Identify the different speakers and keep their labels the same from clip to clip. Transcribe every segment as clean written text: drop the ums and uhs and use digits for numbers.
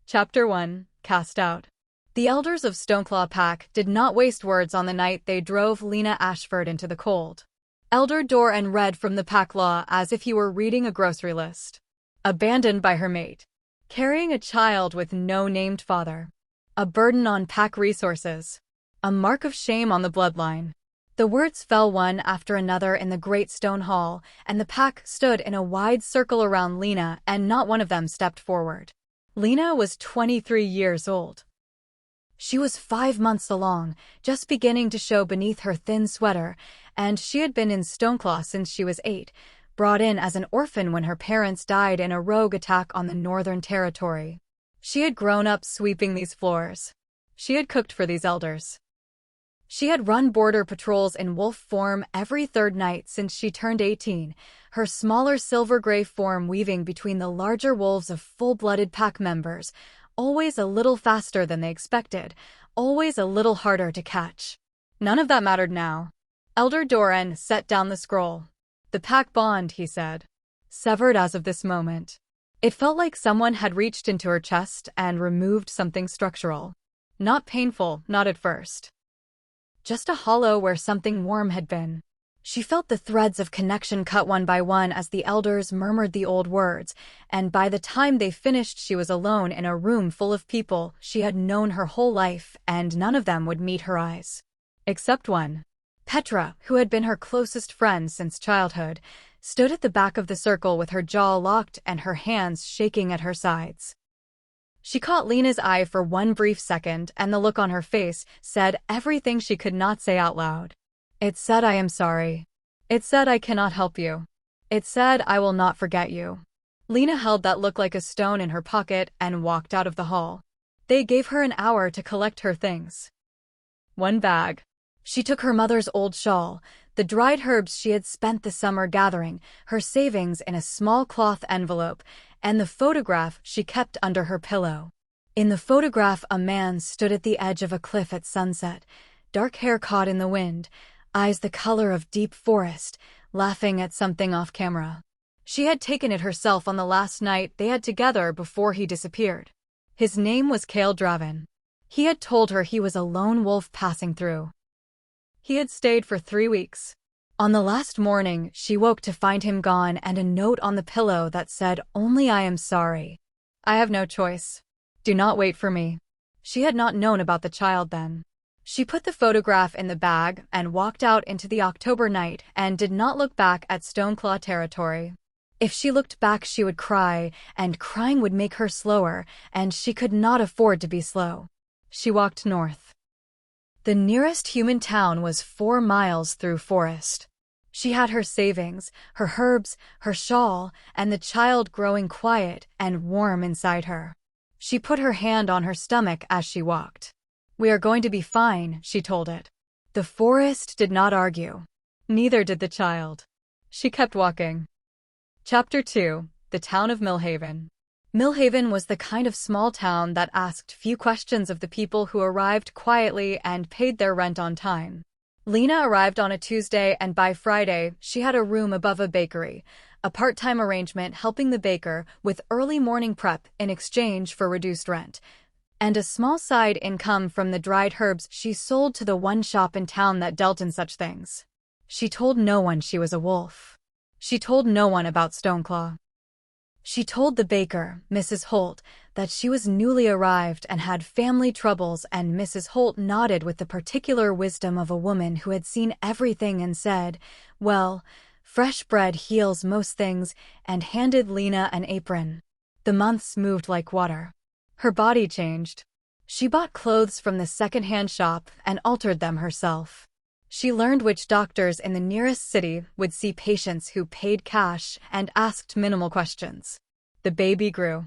Speaker 1: Chapter 1. Cast Out. The elders of Stoneclaw Pack did not waste words on the night they drove Lena Ashford into the cold. Elder Dravin read from the pack law as if he were reading a grocery list. Abandoned by her mate. Carrying a child with no named father. A burden on pack resources. A mark of shame on the bloodline. The words fell one after another in the great stone hall, and the pack stood in a wide circle around Lena, and not one of them stepped forward. Lena was 23 years old. She was 5 months along, just beginning to show beneath her thin sweater, and she had been in Stoneclaw since she was 8, brought in as an orphan when her parents died in a rogue attack on the Northern Territory. She had grown up sweeping these floors. She had cooked for these elders. She had run border patrols in wolf form every third night since she turned 18, her smaller silver-gray form weaving between the larger wolves of full-blooded pack members, always a little faster than they expected, always a little harder to catch. None of that mattered now. Elder Dravin set down the scroll. The pack bond, he said. Severed as of this moment. It felt like someone had reached into her chest and removed something structural. Not painful, not at first. Just a hollow where something warm had been. She felt the threads of connection cut one by one as the elders murmured the old words, and by the time they finished she was alone in a room full of people she had known her whole life, and none of them would meet her eyes. Except one. Petra, who had been her closest friend since childhood, stood at the back of the circle with her jaw locked and her hands shaking at her sides. She caught Lena's eye for one brief second, and the look on her face said everything she could not say out loud. It said, "I am sorry." It said, "I cannot help you." It said, "I will not forget you." Lena held that look like a stone in her pocket and walked out of the hall. They gave her an hour to collect her things. One bag. She took her mother's old shawl, the dried herbs she had spent the summer gathering, her savings in a small cloth envelope, and the photograph she kept under her pillow. In the photograph, a man stood at the edge of a cliff at sunset, dark hair caught in the wind, eyes the color of deep forest, laughing at something off camera. She had taken it herself on the last night they had together before he disappeared. His name was Kael Dravin. He had told her he was a lone wolf passing through. He had stayed for 3 weeks. On the last morning, she woke to find him gone and a note on the pillow that said, "Only I am sorry. I have no choice. Do not wait for me." She had not known about the child then. She put the photograph in the bag and walked out into the October night and did not look back at Stoneclaw territory. If she looked back she would cry, and crying would make her slower, and she could not afford to be slow. She walked north. The nearest human town was 4 miles through forest. She had her savings, her herbs, her shawl, and the child growing quiet and warm inside her. She put her hand on her stomach as she walked. "We are going to be fine," she told it. The forest did not argue. Neither did the child. She kept walking. Chapter 2. The Town of Millhaven. Millhaven was the kind of small town that asked few questions of the people who arrived quietly and paid their rent on time. Lena arrived on a Tuesday, and by Friday, she had a room above a bakery, a part-time arrangement helping the baker with early morning prep in exchange for reduced rent, and a small side income from the dried herbs she sold to the one shop in town that dealt in such things. She told no one she was a wolf. She told no one about Stoneclaw. She told the baker, Mrs. Holt, that she was newly arrived and had family troubles, and Mrs. Holt nodded with the particular wisdom of a woman who had seen everything and said, "Well, fresh bread heals most things," and handed Lena an apron. The months moved like water. Her body changed. She bought clothes from the second-hand shop and altered them herself. She learned which doctors in the nearest city would see patients who paid cash and asked minimal questions. The baby grew.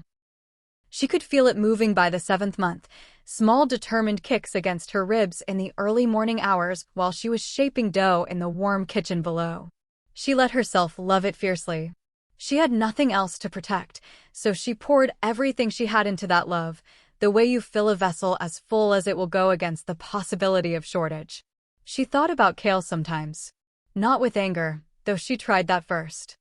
Speaker 1: She could feel it moving by the 7th month, small determined kicks against her ribs in the early morning hours while she was shaping dough in the warm kitchen below. She let herself love it fiercely. She had nothing else to protect, so she poured everything she had into that love, the way you fill a vessel as full as it will go against the possibility of shortage. She thought about Kael sometimes. Not with anger, though she tried that first.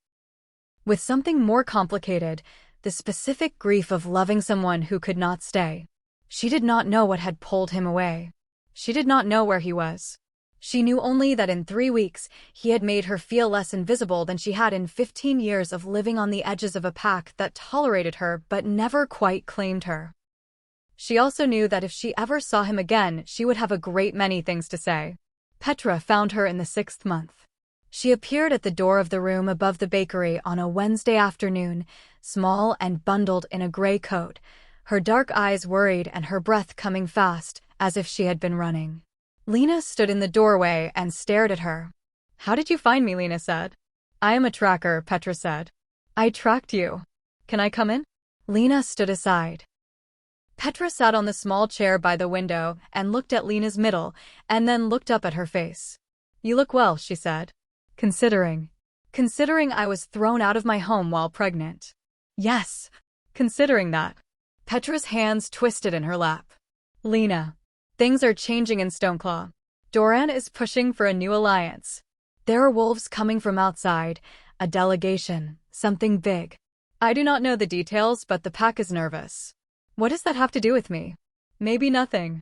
Speaker 1: With something more complicated, the specific grief of loving someone who could not stay. She did not know what had pulled him away. She did not know where he was. She knew only that in 3 weeks, he had made her feel less invisible than she had in 15 years of living on the edges of a pack that tolerated her but never quite claimed her. She also knew that if she ever saw him again, she would have a great many things to say. Petra found her in the 6th month. She appeared at the door of the room above the bakery on a Wednesday afternoon, small and bundled in a gray coat, her dark eyes worried and her breath coming fast, as if she had been running. Lena stood in the doorway and stared at her. "How did you find me?" Lena said. "I am a tracker," Petra said. "I tracked you. Can I come in?" Lena stood aside. Petra sat on the small chair by the window and looked at Lena's middle, and then looked up at her face. "You look well," she said. Considering I was thrown out of my home while pregnant." "Yes, considering that." Petra's hands twisted in her lap. "Lena, things are changing in Stoneclaw. Doran is pushing for a new alliance. There are wolves coming from outside, a delegation, something big. I do not know the details, but the pack is nervous." "What does that have to do with me?" "Maybe nothing."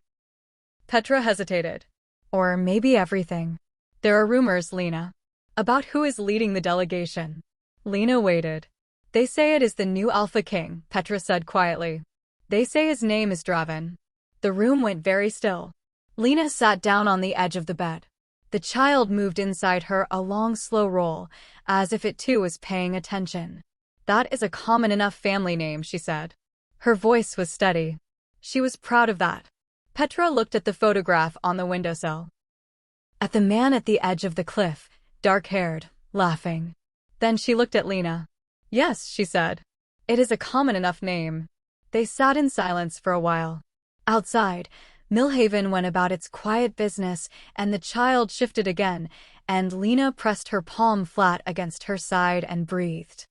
Speaker 1: Petra hesitated. "Or maybe everything." "There are rumors, Lena." "About who is leading the delegation?" Lena waited. "They say it is the new Alpha King," Petra said quietly. "They say his name is Dravin." The room went very still. Lena sat down on the edge of the bed. The child moved inside her a long, slow roll, as if it too was paying attention. "That is a common enough family name," she said. Her voice was steady. She was proud of that. Petra looked at the photograph on the windowsill. At the man at the edge of the cliff, dark-haired, laughing. Then she looked at Lena. "Yes," she said. "It is a common enough name." They sat in silence for a while. Outside, Millhaven went about its quiet business, and the child shifted again, and Lena pressed her palm flat against her side and breathed.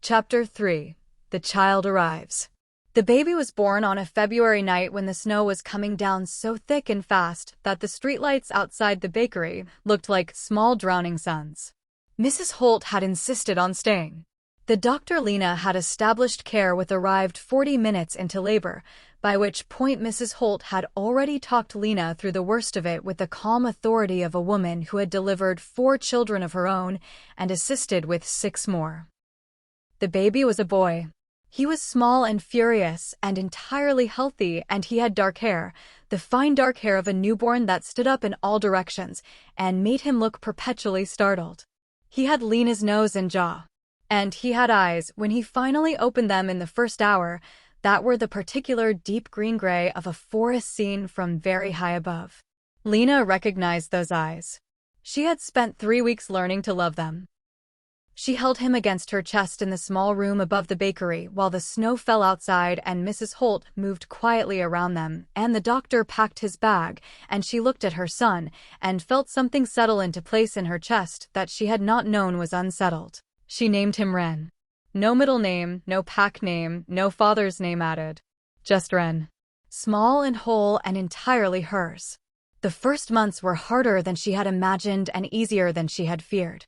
Speaker 1: Chapter 3. The child arrives. The baby was born on a February night when the snow was coming down so thick and fast that the streetlights outside the bakery looked like small drowning suns. Mrs. Holt had insisted on staying. The doctor Lena had established care with arrived 40 minutes into labor, by which point Mrs. Holt had already talked Lena through the worst of it with the calm authority of a woman who had delivered 4 children of her own and assisted with 6 more. The baby was a boy. He was small and furious and entirely healthy, and he had dark hair, the fine dark hair of a newborn that stood up in all directions and made him look perpetually startled. He had Lena's nose and jaw. And he had eyes, when he finally opened them in the first hour, that were the particular deep green-gray of a forest scene from very high above. Lena recognized those eyes. She had spent 3 weeks learning to love them. She held him against her chest in the small room above the bakery while the snow fell outside and Mrs. Holt moved quietly around them, and the doctor packed his bag, and she looked at her son and felt something settle into place in her chest that she had not known was unsettled. She named him Ren. No middle name, no pack name, no father's name added. Just Ren. Small and whole and entirely hers. The first months were harder than she had imagined and easier than she had feared.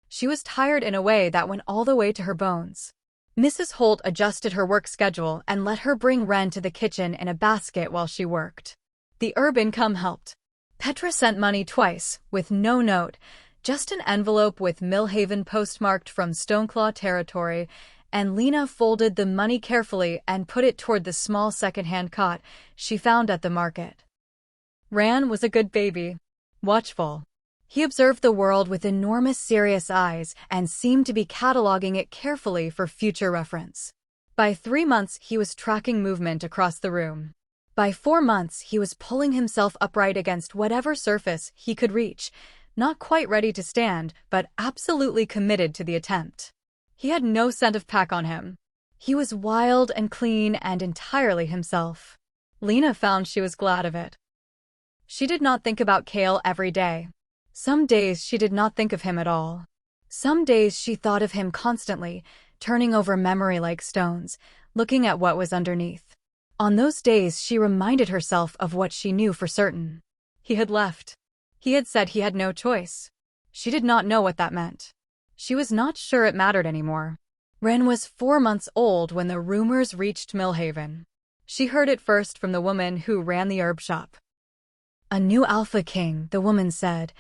Speaker 1: She was tired in a way that went all the way to her bones. Mrs. Holt adjusted her work schedule and let her bring Ren to the kitchen in a basket while she worked. The herb income helped. Petra sent money twice, with no note, just an envelope with Millhaven postmarked from Stoneclaw territory, and Lena folded the money carefully and put it toward the small second-hand cot she found at the market. Ran was a good baby. Watchful. He observed the world with enormous serious eyes and seemed to be cataloging it carefully for future reference. By 3 months he was tracking movement across the room. By 4 months he was pulling himself upright against whatever surface he could reach, not quite ready to stand, but absolutely committed to the attempt. He had no scent of pack on him. He was wild and clean and entirely himself. Lena found she was glad of it. She did not think about Kael every day. Some days she did not think of him at all. Some days she thought of him constantly, turning over memory like stones, looking at what was underneath. On those days she reminded herself of what she knew for certain. He had left. He had said he had no choice. She did not know what that meant. She was not sure it mattered anymore. Wren was 4 months old when the rumors reached Millhaven. She heard it first from the woman who ran the herb shop. "A new alpha king," the woman said,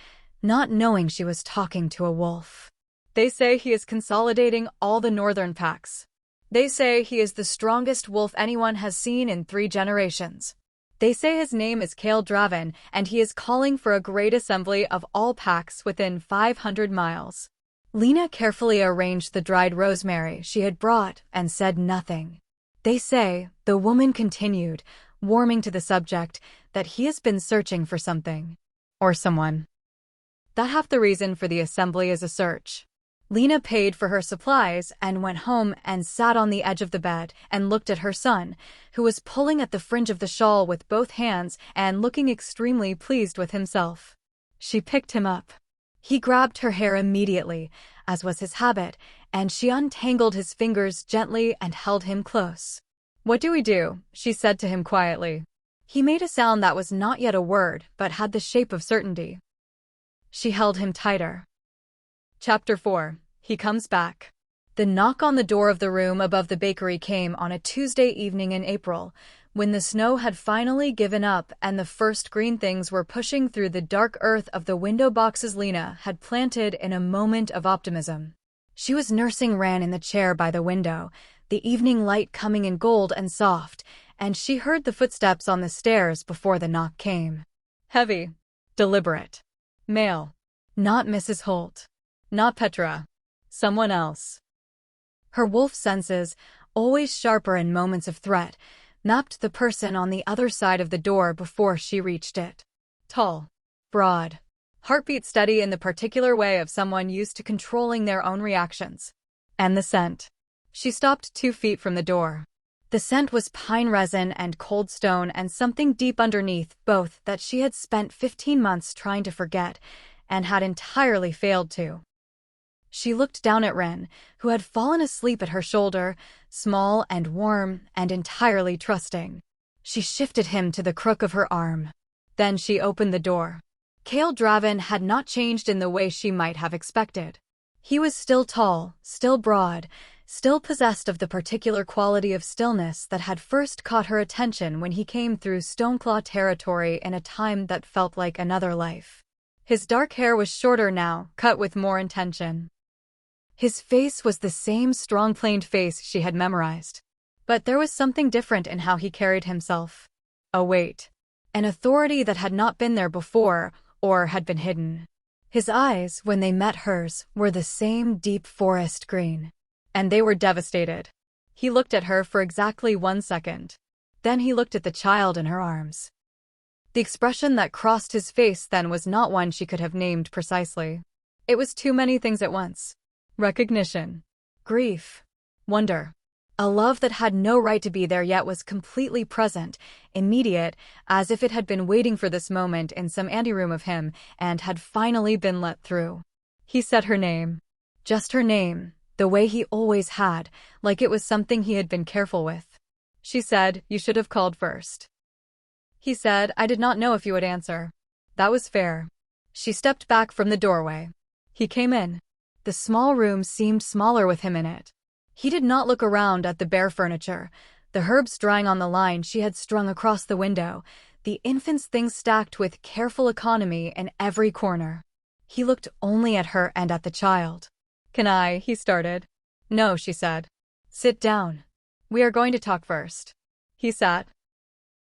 Speaker 1: not knowing she was talking to a wolf. "They say he is consolidating all the northern packs. They say he is the strongest wolf anyone has seen in 3 generations. They say his name is Kael Dravin, and he is calling for a great assembly of all packs within 500 miles. Lena carefully arranged the dried rosemary she had brought and said nothing. "They say," the woman continued, warming to the subject, "that he has been searching for something. Or someone. That half the reason for the assembly is a search." Lena paid for her supplies and went home and sat on the edge of the bed and looked at her son, who was pulling at the fringe of the shawl with both hands and looking extremely pleased with himself. She picked him up. He grabbed her hair immediately, as was his habit, and she untangled his fingers gently and held him close. "What do we do?" she said to him quietly. He made a sound that was not yet a word, but had the shape of certainty. She held him tighter. Chapter 4. He Comes Back. The knock on the door of the room above the bakery came on a Tuesday evening in April, when the snow had finally given up and the first green things were pushing through the dark earth of the window boxes Lena had planted in a moment of optimism. She was nursing Wren in the chair by the window, the evening light coming in gold and soft, and she heard the footsteps on the stairs before the knock came. Heavy. Deliberate. Male. Not Mrs. Holt. Not Petra. Someone else. Her wolf senses, always sharper in moments of threat, mapped the person on the other side of the door before she reached it. Tall. Broad. Heartbeat steady in the particular way of someone used to controlling their own reactions. And the scent. She stopped 2 feet from the door. The scent was pine resin and cold stone and something deep underneath both that she had spent 15 months trying to forget and had entirely failed to. She looked down at Wren, who had fallen asleep at her shoulder, small and warm and entirely trusting. She shifted him to the crook of her arm. Then she opened the door. Kael Dravin had not changed in the way she might have expected. He was still tall, still broad, still possessed of the particular quality of stillness that had first caught her attention when he came through Stoneclaw territory in a time that felt like another life. His dark hair was shorter now, cut with more intention. His face was the same strong, planed face she had memorized. But there was something different in how he carried himself. A weight. An authority that had not been there before, or had been hidden. His eyes, when they met hers, were the same deep forest green. And they were devastated. He looked at her for exactly 1 second. Then he looked at the child in her arms. The expression that crossed his face then was not one she could have named precisely. It was too many things at once. Recognition. Grief. Wonder. A love that had no right to be there yet was completely present, immediate, as if it had been waiting for this moment in some anteroom of him and had finally been let through. He said her name. Just her name, the way he always had, like it was something he had been careful with. She said, "You should have called first." He said, "I did not know if you would answer." That was fair. She stepped back from the doorway. He came in. The small room seemed smaller with him in it. He did not look around at the bare furniture, the herbs drying on the line she had strung across the window, the infant's things stacked with careful economy in every corner. He looked only at her and at the child. "Can I?" he started. "No," she said. "Sit down. We are going to talk first." He sat.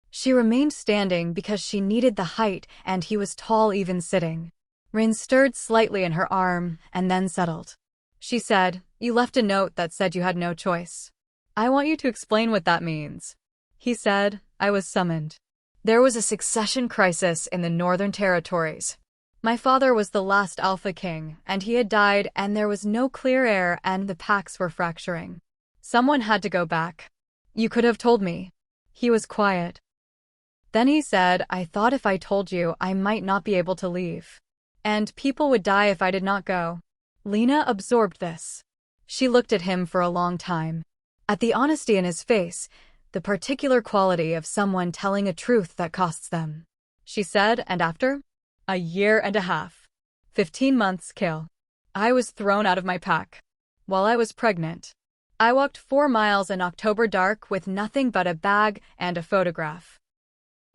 Speaker 1: She remained standing because she needed the height and he was tall even sitting. Wren stirred slightly in her arm and then settled. She said, "You left a note that said you had no choice. I want you to explain what that means." He said, "I was summoned. There was a succession crisis in the Northern Territories. My father was the last Alpha King, and he had died and there was no clear heir and the packs were fracturing. Someone had to go back. You could have told me." He was quiet. Then he said, "I thought if I told you, I might not be able to leave. And people would die if I did not go." Lena absorbed this. She looked at him for a long time. At the honesty in his face, the particular quality of someone telling a truth that costs them. She said, "And after? 1.5 years. 15 months, Kael. I was thrown out of my pack. While I was pregnant. I walked 4 miles in October dark with nothing but a bag and a photograph.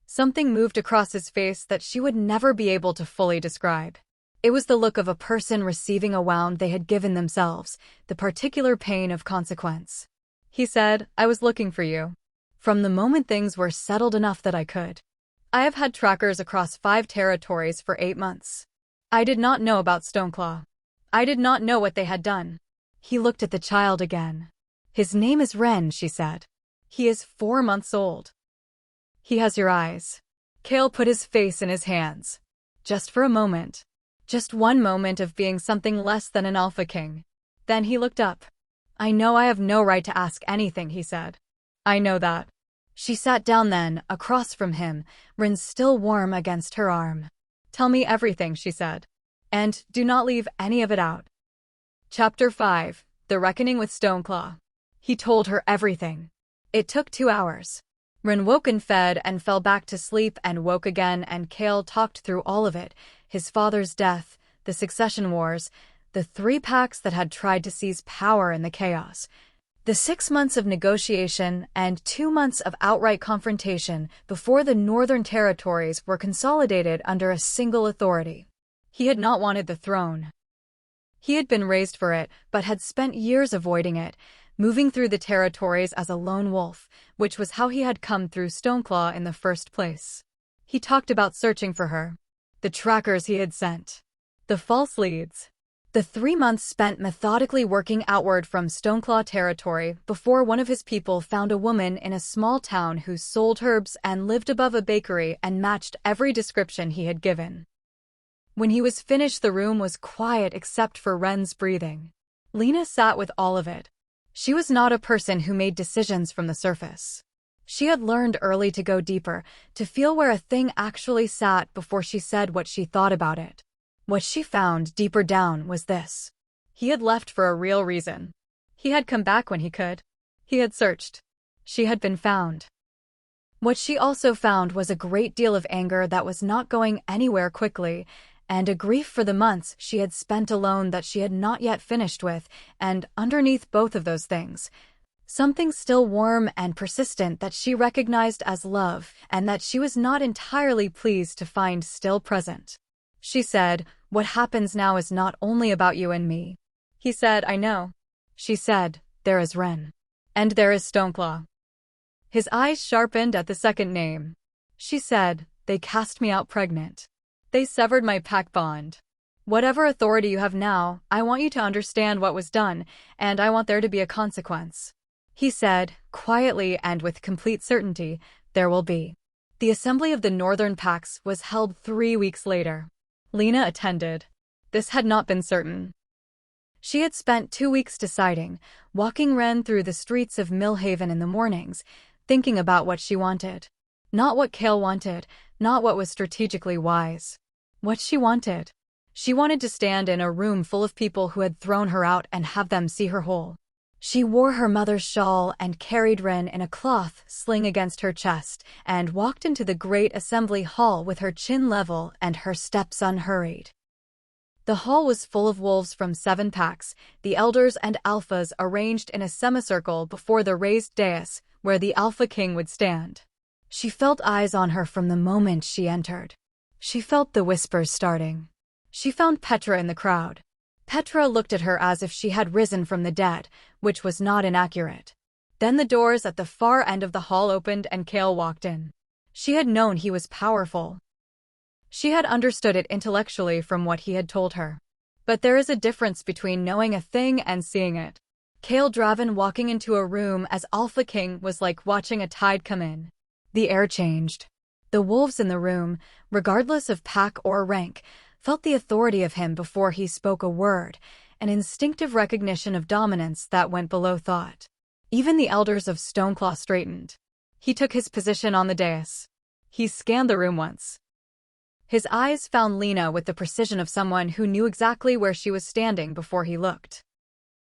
Speaker 1: Something moved across his face that she would never be able to fully describe. It was the look of a person receiving a wound they had given themselves, the particular pain of consequence. He said, I was looking for you. From the moment things were settled enough that I could. I have had trackers across 5 territories for 8 months. I did not know about Stoneclaw. I did not know what they had done. He looked at the child again. His name is Ren, she said. He is 4 months old. He has your eyes. Kael put his face in his hands. Just for a moment. Just one moment of being something less than an alpha king. Then he looked up. I know I have no right to ask anything, he said. I know that. She sat down then, across from him, Ren still warm against her arm. Tell me everything, she said. And do not leave any of it out. Chapter 5. The Reckoning with Stoneclaw. He told her everything. It took 2 hours. Ren woke and fed and fell back to sleep and woke again, and Kael talked through all of it, his father's death, the succession wars, the 3 packs that had tried to seize power in the chaos, the 6 months of negotiation and 2 months of outright confrontation before the Northern Territories were consolidated under a single authority. He had not wanted the throne. He had been raised for it, but had spent years avoiding it, moving through the territories as a lone wolf, which was how he had come through Stoneclaw in the first place. He talked about searching for her, the trackers he had sent, the false leads. The 3 months spent methodically working outward from Stoneclaw territory before one of his people found a woman in a small town who sold herbs and lived above a bakery and matched every description he had given. When he was finished, the room was quiet except for Ren's breathing. Lena sat with all of it. She was not a person who made decisions from the surface. She had learned early to go deeper, to feel where a thing actually sat before she said what she thought about it. What she found deeper down was this. He had left for a real reason. He had come back when he could. He had searched. She had been found. What she also found was a great deal of anger that was not going anywhere quickly, and a grief for the months she had spent alone that she had not yet finished with, and underneath both of those things, something still warm and persistent that she recognized as love and that she was not entirely pleased to find still present. She said, what happens now is not only about you and me. He said, I know. She said, there is Ren. And there is Stoneclaw. His eyes sharpened at the second name. She said, they cast me out pregnant. They severed my pack bond. Whatever authority you have now, I want you to understand what was done, and I want there to be a consequence. He said, quietly and with complete certainty, there will be. The assembly of the Northern Packs was held 3 weeks later. Lena attended. This had not been certain. She had spent 2 weeks deciding, walking Ren through the streets of Millhaven in the mornings, thinking about what she wanted. Not what Kael wanted, not what was strategically wise. What she wanted. She wanted to stand in a room full of people who had thrown her out and have them see her whole. She wore her mother's shawl and carried Ren in a cloth sling against her chest and walked into the great assembly hall with her chin level and her steps unhurried. The hall was full of wolves from 7 packs, the elders and alphas arranged in a semicircle before the raised dais where the alpha king would stand. She felt eyes on her from the moment she entered. She felt the whispers starting. She found Petra in the crowd. Petra looked at her as if she had risen from the dead, which was not inaccurate. Then the doors at the far end of the hall opened and Kael walked in. She had known he was powerful. She had understood it intellectually from what he had told her. But there is a difference between knowing a thing and seeing it. Kael Dravin walking into a room as Alpha King was like watching a tide come in. The air changed. The wolves in the room, regardless of pack or rank, felt the authority of him before he spoke a word, an instinctive recognition of dominance that went below thought. Even the elders of Stoneclaw straightened. He took his position on the dais. He scanned the room once. His eyes found Lena with the precision of someone who knew exactly where she was standing before he looked.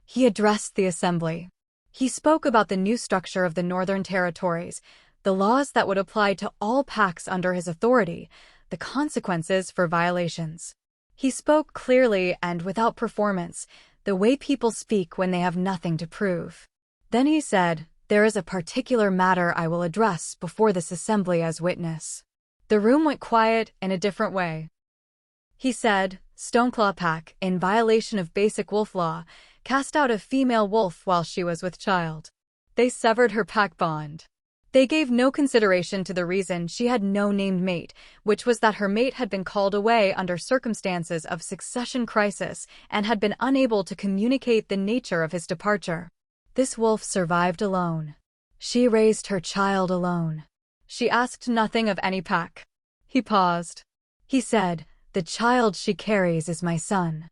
Speaker 1: He addressed the assembly. He spoke about the new structure of the Northern Territories, the laws that would apply to all packs under his authority, the consequences for violations. He spoke clearly and without performance, the way people speak when they have nothing to prove. Then he said, "There is a particular matter I will address before this assembly as witness." The room went quiet in a different way. He said, "Stoneclaw Pack, in violation of basic wolf law, cast out a female wolf while she was with child. They severed her pack bond. They gave no consideration to the reason she had no named mate, which was that her mate had been called away under circumstances of succession crisis and had been unable to communicate the nature of his departure. This wolf survived alone. She raised her child alone. She asked nothing of any pack." He paused. He said, "The child she carries is my son."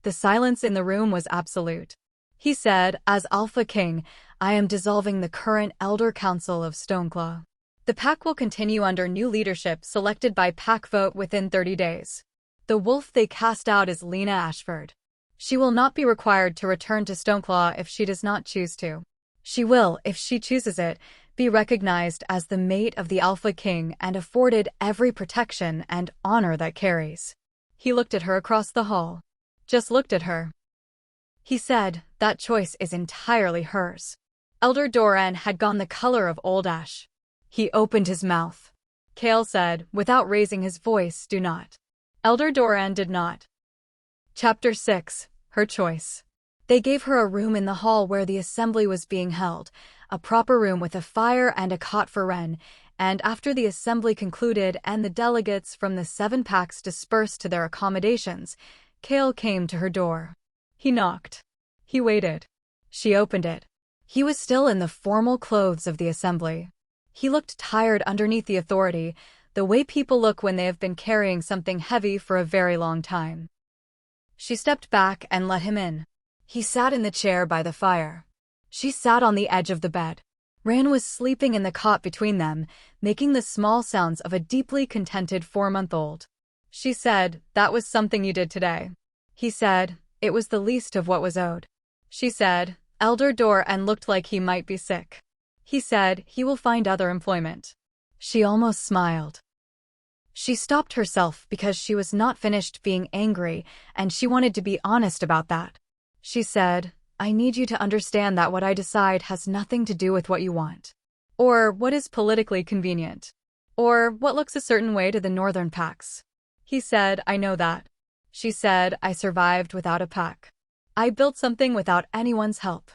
Speaker 1: The silence in the room was absolute. He said, "As Alpha King, I am dissolving the current Elder Council of Stoneclaw. The pack will continue under new leadership selected by pack vote within 30 days. The wolf they cast out is Lena Ashford. She will not be required to return to Stoneclaw if she does not choose to. She will, if she chooses it, be recognized as the mate of the Alpha King and afforded every protection and honor that carries." He looked at her across the hall. Just looked at her. He said, "That choice is entirely hers." Elder Dravin had gone the color of old ash. He opened his mouth. Kael said, without raising his voice, "Do not." Elder Dravin did not. Chapter 6. Her Choice. They gave her a room in the hall where the assembly was being held, a proper room with a fire and a cot for Ren, and after the assembly concluded and the delegates from the 7 packs dispersed to their accommodations, Kael came to her door. He knocked. He waited. She opened it. He was still in the formal clothes of the assembly. He looked tired underneath the authority, the way people look when they have been carrying something heavy for a very long time. She stepped back and let him in. He sat in the chair by the fire. She sat on the edge of the bed. Ran was sleeping in the cot between them, making the small sounds of a deeply contented 4-month-old. She said, "That was something you did today." He said, "It was the least of what was owed." She said, "Elder Dravin looked like he might be sick." He said, "He will find other employment." She almost smiled. She stopped herself because she was not finished being angry, and she wanted to be honest about that. She said, "I need you to understand that what I decide has nothing to do with what you want. Or what is politically convenient. Or what looks a certain way to the northern packs." He said, "I know that." She said, "I survived without a pack. I built something without anyone's help.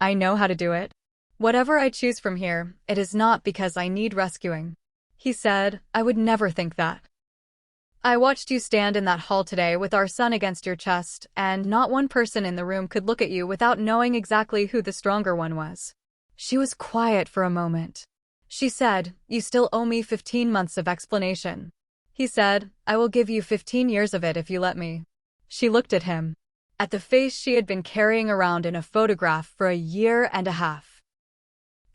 Speaker 1: I know how to do it. Whatever I choose from here, it is not because I need rescuing." He said, "I would never think that. I watched you stand in that hall today with our son against your chest, and not one person in the room could look at you without knowing exactly who the stronger one was." She was quiet for a moment. She said, "You still owe me 15 months of explanation." He said, "I will give you 15 years of it if you let me." She looked at him. At the face she had been carrying around in a photograph for a year and a half.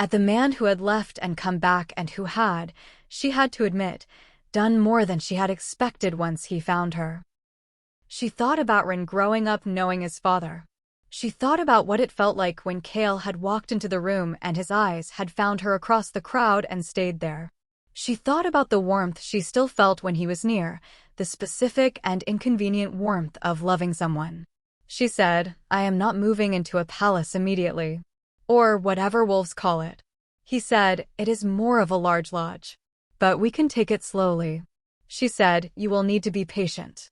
Speaker 1: At the man who had left and come back and who had, she had to admit, done more than she had expected once he found her. She thought about Ren growing up knowing his father. She thought about what it felt like when Kael had walked into the room and his eyes had found her across the crowd and stayed there. She thought about the warmth she still felt when he was near, the specific and inconvenient warmth of loving someone. She said, "I am not moving into a palace immediately. Or whatever wolves call it." He said, "It is more of a large lodge. But we can take it slowly." She said, "You will need to be patient."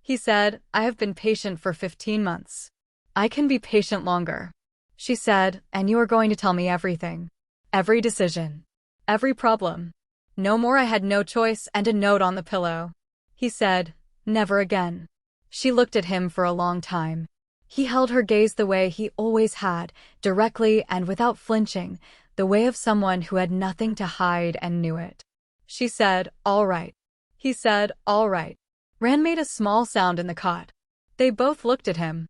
Speaker 1: He said, "I have been patient for 15 months. I can be patient longer." She said, "And you are going to tell me everything. Every decision. Every problem. No more I had no choice and a note on the pillow." He said, "Never again." She looked at him for a long time. He held her gaze the way he always had, directly and without flinching, the way of someone who had nothing to hide and knew it. She said, "All right." He said, "All right." Ran made a small sound in the cot. They both looked at him.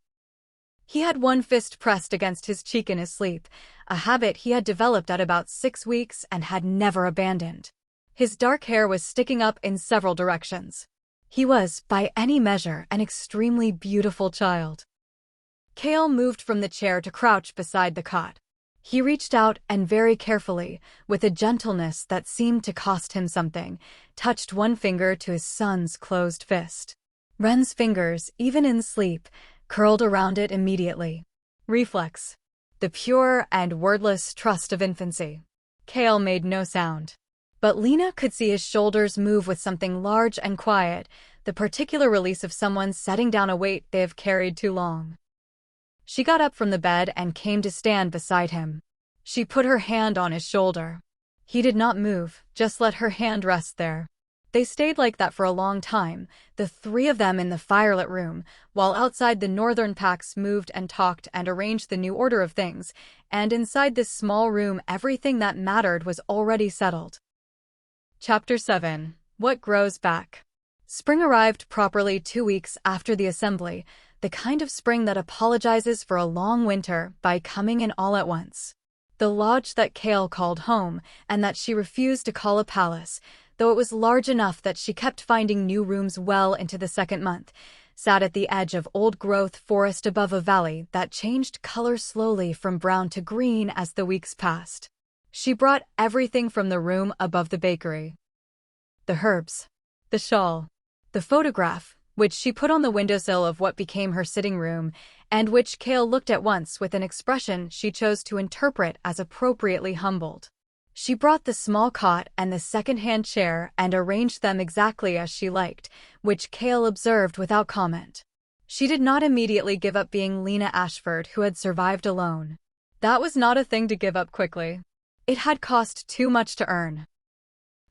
Speaker 1: He had one fist pressed against his cheek in his sleep, a habit he had developed at about 6 weeks and had never abandoned. His dark hair was sticking up in several directions. He was, by any measure, an extremely beautiful child. Kael moved from the chair to crouch beside the cot. He reached out and very carefully, with a gentleness that seemed to cost him something, touched one finger to his son's closed fist. Ren's fingers, even in sleep, curled around it immediately. Reflex. the pure and wordless trust of infancy. Kael made no sound. But Lena could see his shoulders move with something large and quiet, the particular release of someone setting down a weight they have carried too long. She got up from the bed and came to stand beside him. She put her hand on his shoulder. He did not move, just let her hand rest there. They stayed like that for a long time, the three of them in the firelit room, while outside the northern packs moved and talked and arranged the new order of things, and inside this small room everything that mattered was already settled. Chapter 7. What Grows Back. Spring arrived properly 2 weeks after the assembly, the kind of spring that apologizes for a long winter by coming in all at once. The lodge that Kael called home, and that she refused to call a palace, though it was large enough that she kept finding new rooms well into the second month, sat at the edge of old-growth forest above a valley that changed color slowly from brown to green as the weeks passed. She brought everything from the room above the bakery. The herbs, the shawl, the photograph, which she put on the windowsill of what became her sitting room, and which Kael looked at once with an expression she chose to interpret as appropriately humbled. She brought the small cot and the second-hand chair and arranged them exactly as she liked, which Kael observed without comment. She did not immediately give up being Lena Ashford, who had survived alone. That was not a thing to give up quickly. It had cost too much to earn.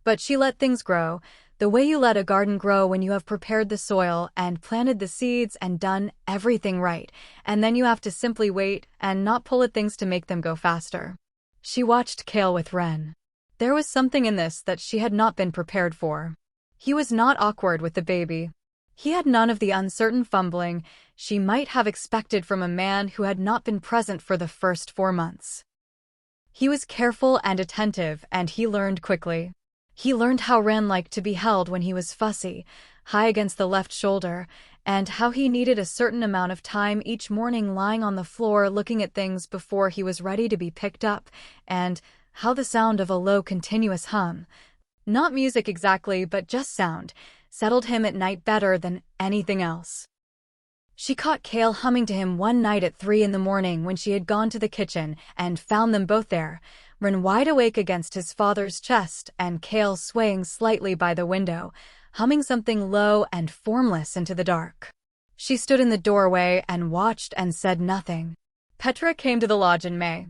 Speaker 1: But she let things grow, the way you let a garden grow when you have prepared the soil and planted the seeds and done everything right, and then you have to simply wait and not pull at things to make them go faster. She watched Kael with Ren. There was something in this that she had not been prepared for. He was not awkward with the baby. He had none of the uncertain fumbling she might have expected from a man who had not been present for the first 4 months. He was careful and attentive, and he learned quickly. He learned how Ren liked to be held when he was fussy, high against the left shoulder, and how he needed a certain amount of time each morning lying on the floor looking at things before he was ready to be picked up, and how the sound of a low continuous hum, not music exactly but just sound, settled him at night better than anything else. She caught Kael humming to him one night at 3 in the morning when she had gone to the kitchen and found them both there, Ren wide awake against his father's chest and Kael swaying slightly by the window, humming something low and formless into the dark. She stood in the doorway and watched and said nothing. Petra came to the lodge in May.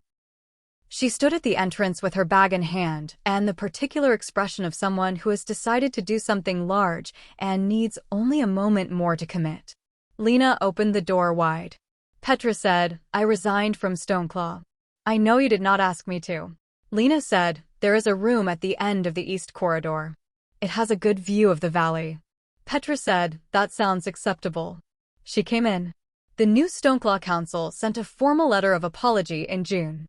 Speaker 1: She stood at the entrance with her bag in hand and the particular expression of someone who has decided to do something large and needs only a moment more to commit. Lena opened the door wide. Petra said, "I resigned from Stoneclaw. I know you did not ask me to." Lena said, "There is a room at the end of the east corridor. It has a good view of the valley." Petra said, "That sounds acceptable." She came in. The new Stoneclaw Council sent a formal letter of apology in June.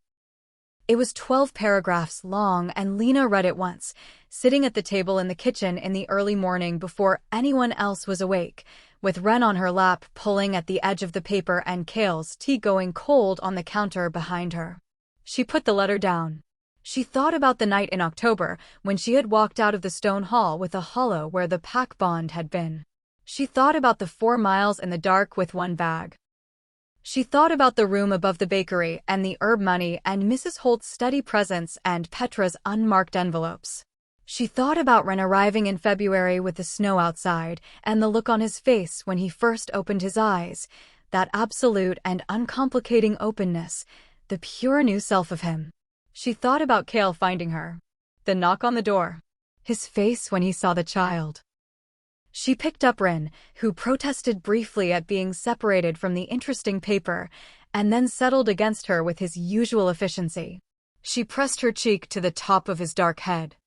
Speaker 1: It was 12 paragraphs long, and Lena read it once, sitting at the table in the kitchen in the early morning before anyone else was awake, with Ren on her lap pulling at the edge of the paper and Kael's tea going cold on the counter behind her. She put the letter down. She thought about the night in October when she had walked out of the stone hall with a hollow where the pack bond had been. She thought about the 4 miles in the dark with one bag. She thought about the room above the bakery and the herb money and Mrs. Holt's steady presence and Petra's unmarked envelopes. She thought about Ren arriving in February with the snow outside and the look on his face when he first opened his eyes, that absolute and uncomplicating openness, the pure new self of him. She thought about Kael finding her. The knock on the door. His face when he saw the child. She picked up Ren, who protested briefly at being separated from the interesting paper, and then settled against her with his usual efficiency. She pressed her cheek to the top of his dark head.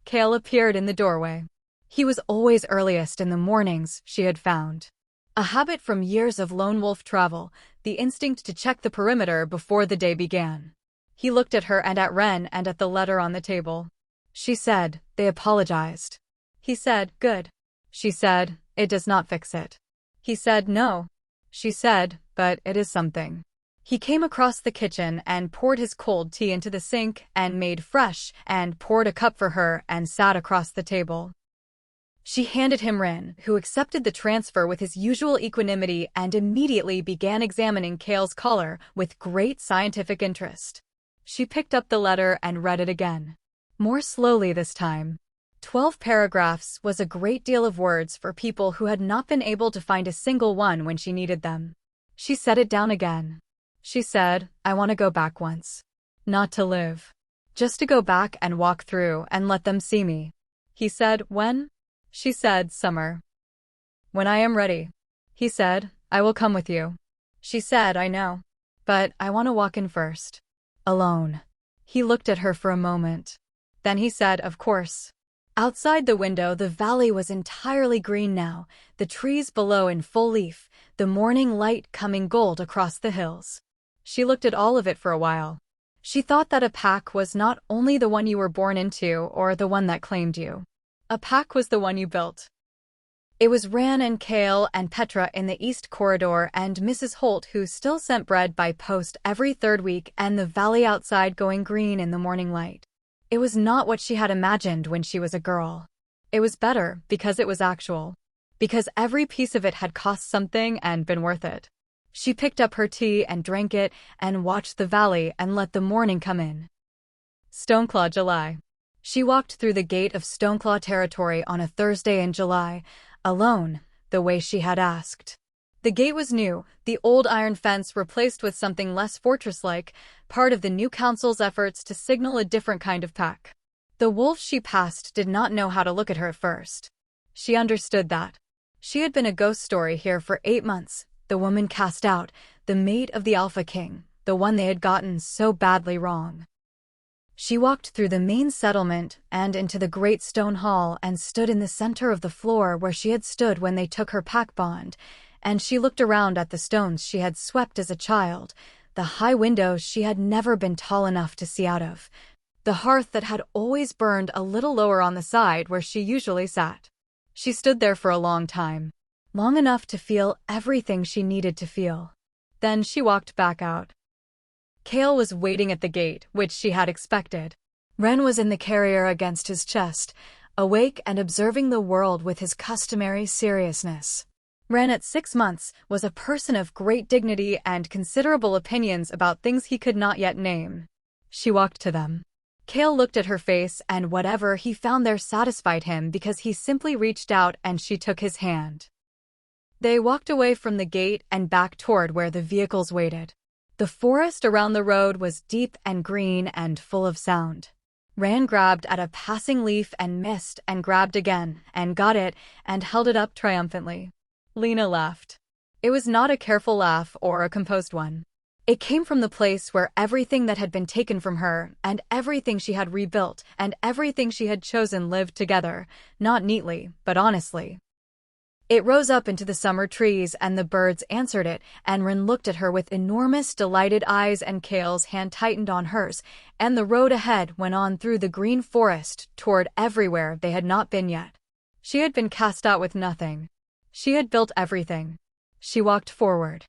Speaker 1: Kael appeared in the doorway. He was always earliest in the mornings, she had found. A habit from years of lone wolf travel, the instinct to check the perimeter before the day began. He looked at her and at Ren and at the letter on the table. She said, "They apologized." He said, "Good." She said, "It does not fix it." He said, "No." She said, "But it is something." He came across the kitchen and poured his cold tea into the sink and made fresh and poured a cup for her and sat across the table. She handed him Ren, who accepted the transfer with his usual equanimity and immediately began examining Kael's collar with great scientific interest. She picked up the letter and read it again. More slowly this time. 12 paragraphs was a great deal of words for people who had not been able to find a single one when she needed them. She set it down again. She said, "I want to go back once. Not to live. Just to go back and walk through and let them see me." He said, "When?" She said, "Summer." "When I am ready." He said, "I will come with you." She said, "I know. But I want to walk in first. Alone." He looked at her for a moment. Then he said, "Of course." Outside the window, the valley was entirely green now, the trees below in full leaf, the morning light coming gold across the hills. She looked at all of it for a while. She thought that a pack was not only the one you were born into or the one that claimed you. A pack was the one you built. It was Ran and Kael and Petra in the East Corridor and Mrs. Holt who still sent bread by post every third week and the valley outside going green in the morning light. It was not what she had imagined when she was a girl. It was better because it was actual. Because every piece of it had cost something and been worth it. She picked up her tea and drank it and watched the valley and let the morning come in. Stoneclaw, July. She walked through the gate of Stoneclaw territory on a Thursday in July, alone, the way she had asked. The gate was new, the old iron fence replaced with something less fortress-like, part of the new council's efforts to signal a different kind of pack. The wolf she passed did not know how to look at her at first. She understood that. She had been a ghost story here for 8 months, the woman cast out, the mate of the Alpha King, the one they had gotten so badly wrong. She walked through the main settlement and into the great stone hall and stood in the center of the floor where she had stood when they took her pack bond, and she looked around at the stones she had swept as a child, the high windows she had never been tall enough to see out of, the hearth that had always burned a little lower on the side where she usually sat. She stood there for a long time, long enough to feel everything she needed to feel. Then she walked back out. Kael was waiting at the gate, which she had expected. Ren was in the carrier against his chest, awake and observing the world with his customary seriousness. Ren at 6 months was a person of great dignity and considerable opinions about things he could not yet name. She walked to them. Kael looked at her face and whatever he found there satisfied him because he simply reached out and she took his hand. They walked away from the gate and back toward where the vehicles waited. The forest around the road was deep and green and full of sound. Ran grabbed at a passing leaf and missed and grabbed again and got it and held it up triumphantly. Lena laughed. It was not a careful laugh or a composed one. It came from the place where everything that had been taken from her and everything she had rebuilt and everything she had chosen lived together, not neatly, but honestly. It rose up into the summer trees and the birds answered it, and Ren looked at her with enormous delighted eyes and Kael's hand tightened on hers, and the road ahead went on through the green forest toward everywhere they had not been yet. She had been cast out with nothing. She had built everything. She walked forward.